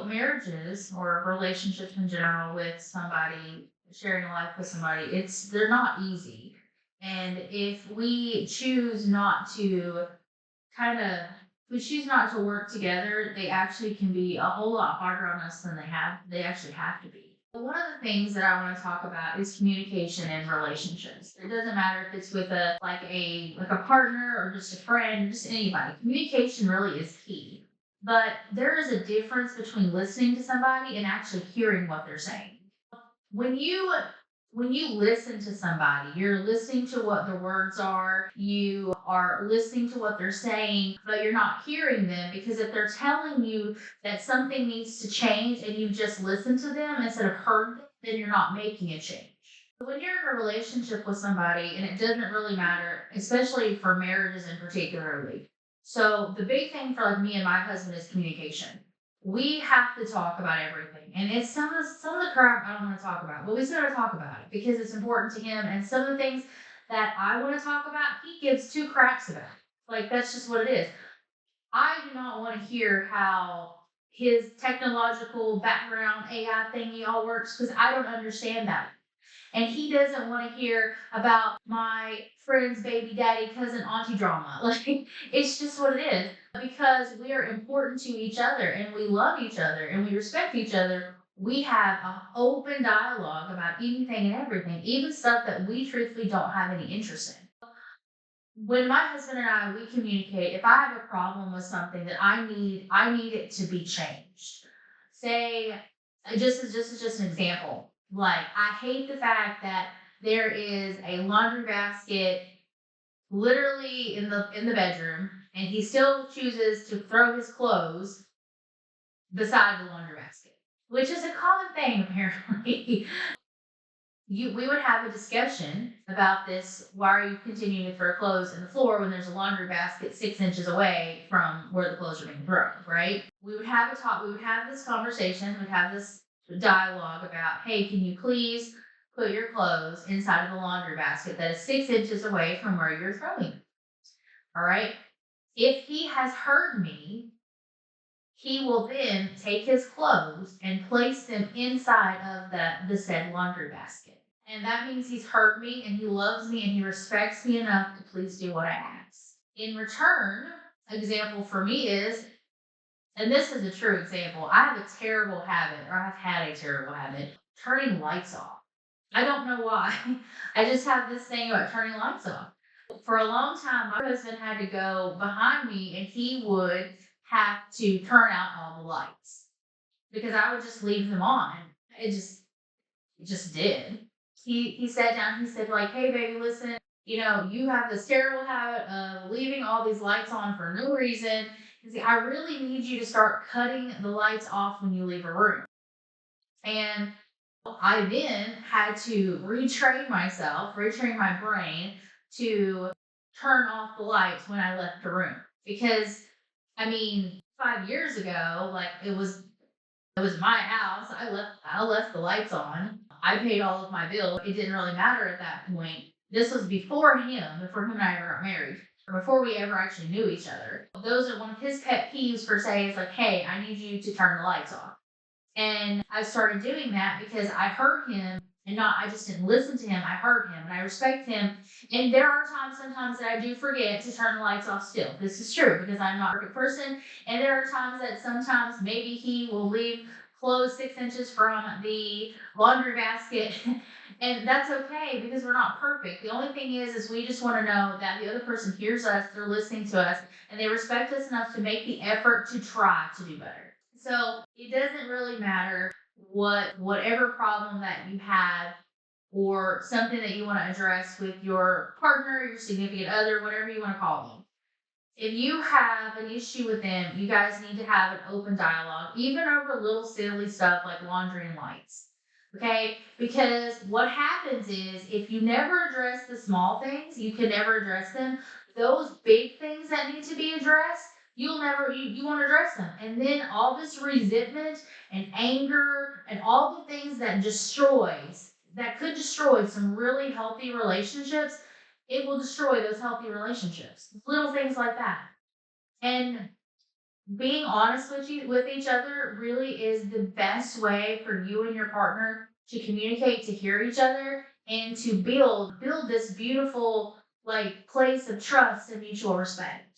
marriages or relationships in general with somebody, sharing a life with somebody, they're not easy. And if we choose not to kind of we choose not to work together, they actually can be a whole lot harder on us than they actually have to be. But one of the things that I want to talk about is communication in relationships. It doesn't matter if it's with a partner or just a friend, just anybody. Communication really is key. But there is a difference between listening to somebody and actually hearing what they're saying. When you listen to somebody, you're listening to what their words are, you are listening to what they're saying, but you're not hearing them, because if they're telling you that something needs to change and you just listen to them instead of heard them, then you're not making a change. When you're in a relationship with somebody, and it doesn't really matter, especially for marriages in particularly. So the big thing for like me and my husband is communication. We have to talk about everything. And it's some of the crap I don't want to talk about, but we still gotta talk about it because it's important to him. And some of the things that I want to talk about, he gives two craps about. Like that's just what it is. I do not want to hear how his technological background AI thingy all works because I don't understand that. And he doesn't want to hear about my friend's baby daddy, cousin, auntie drama. Like, it's just what it is. Because we are important to each other and we love each other and we respect each other, we have an open dialogue about anything and everything, even stuff that we truthfully don't have any interest in. When my husband and I we communicate, if I have a problem with something that I need it to be changed. Say, just an example. Like I hate the fact that there is a laundry basket literally in the bedroom, and he still chooses to throw his clothes beside the laundry basket, which is a common thing apparently. We would have a discussion about this. Why are you continuing to throw clothes in the floor when there's a laundry basket 6 inches away from where the clothes are being thrown, right? We would have a talk, we would have this conversation, we'd have this dialogue about, hey, can you please put your clothes inside of the laundry basket that is 6 inches away from where you're throwing them? All right. If he has heard me, he will then take his clothes and place them inside of the said laundry basket. And that means he's heard me and he loves me and he respects me enough to please do what I ask. In return, example for me is, and this is a true example, I have a terrible habit, or I've had a terrible habit, turning lights off. I don't know why. I just have this thing about turning lights off. For a long time, my husband had to go behind me and he would have to turn out all the lights because I would just leave them on. It just did. He sat down, he said, like, hey baby, listen, you have this terrible habit of leaving all these lights on for no reason. He said, I really need you to start cutting the lights off when you leave a room. And I then had to retrain my brain to turn off the lights when I left the room. Because, I mean, 5 years ago, like it was my house. I left the lights on. I paid all of my bills. It didn't really matter at that point. This was before him and I ever got married, or before we ever actually knew each other. Those are one of his pet peeves per se is like, hey, I need you to turn the lights off. And I started doing that because I heard him, and not I just didn't listen to him. I heard him and I respect him. And there are sometimes that I do forget to turn the lights off still. This is true because I'm not a perfect person. And there are times that sometimes maybe he will leave clothes 6 inches from the laundry basket. And that's okay because we're not perfect. The only thing is we just want to know that the other person hears us, they're listening to us, and they respect us enough to make the effort to try to do better. So it doesn't really matter whatever problem that you have or something that you want to address with your partner, your significant other, whatever you want to call them. If you have an issue with them, you guys need to have an open dialogue, even over little silly stuff like laundry and lights. Okay? Because what happens is if you never address the small things, you can never address them. Those big things that need to be addressed, you won't address them. And then all this resentment and anger and all the things that could destroy some really healthy relationships, it will destroy those healthy relationships. Little things like that. And being honest with each other really is the best way for you and your partner to communicate, to hear each other, and to build this beautiful like place of trust and mutual respect.